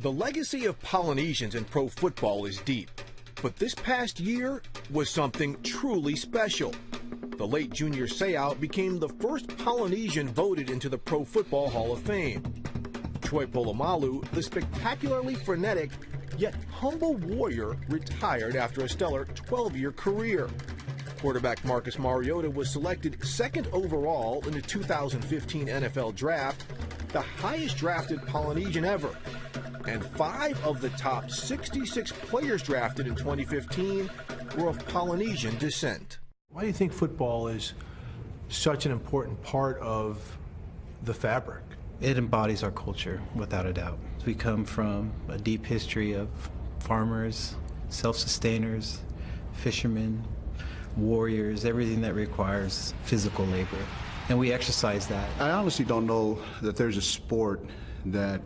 The legacy of Polynesians in pro football is deep, but this past year was something truly special. The late Junior Seau became the first Polynesian voted into the Pro Football Hall of Fame. Troy Polamalu, the spectacularly frenetic yet humble warrior, retired after a stellar 12-year career. Quarterback Marcus Mariota was selected second overall in the 2015 NFL Draft, the highest drafted Polynesian ever. And 5 of the top 66 players drafted in 2015 were of Polynesian descent. Why do you think football is such an important part of the fabric? It embodies our culture, without a doubt. We come from a deep history of farmers, self-sustainers, fishermen, warriors, everything that requires physical labor. And we exercise that. I honestly don't know that there's a sport that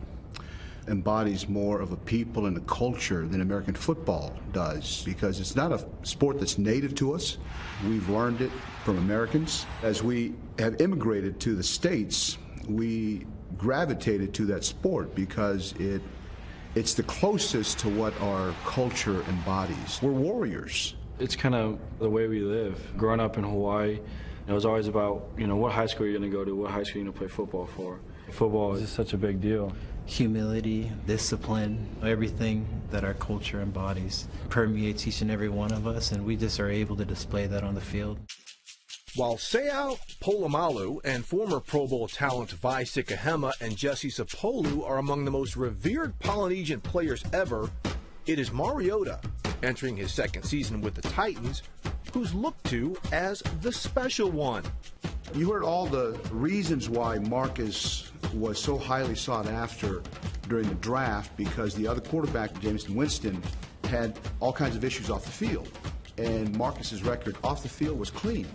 embodies more of a people and a culture than American football does, because it's not a sport that's native to us. We've learned it from Americans. As we have immigrated to the States, we gravitated to that sport because it's the closest to what our culture embodies. We're warriors. It's kind of the way we live. Growing up in Hawaii, it was always about, what high school you're going to go to, what high school you're going to play football for. Football is just such a big deal. Humility, discipline, everything that our culture embodies permeates each and every one of us, and we just are able to display that on the field. While Seau, Polamalu, and former Pro Bowl talent Wyche and Jesse Sapolu are among the most revered Polynesian players ever, it is Mariota, entering his second season with the Titans, who's looked to as the special one. You heard all the reasons why Marcus was so highly sought after during the draft, because the other quarterback, Jameson Winston, had all kinds of issues off the field. And Marcus's record off the field was clean.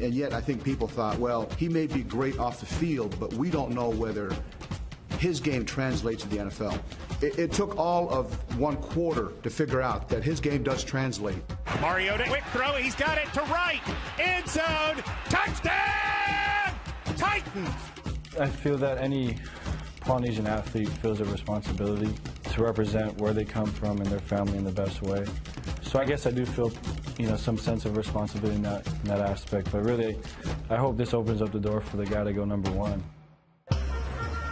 And yet I think people thought, well, he may be great off the field, but we don't know whether his game translates to the NFL. It took all of one quarter to figure out that his game does translate. Mariota, quick throw, he's got it to right, end zone, touchdown, Titans! I feel that any Polynesian athlete feels a responsibility to represent where they come from and their family in the best way. So I guess I do feel, some sense of responsibility in that aspect. But really, I hope this opens up the door for the guy to go number 1.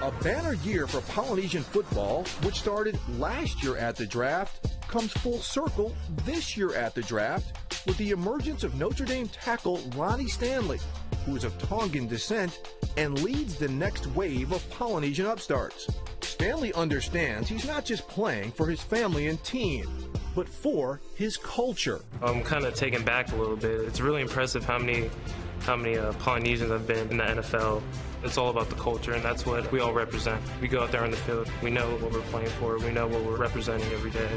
A banner year for Polynesian football, which started last year at the draft, comes full circle this year at the draft with the emergence of Notre Dame tackle Ronnie Stanley, who is of Tongan descent and leads the next wave of Polynesian upstarts. Stanley understands he's not just playing for his family and team, but for his culture. I'm kind of taken back a little bit. It's really impressive how many Polynesians have been in the NFL. It's all about the culture, and that's what we all represent. We go out there on the field. We know what we're playing for. We know what we're representing every day.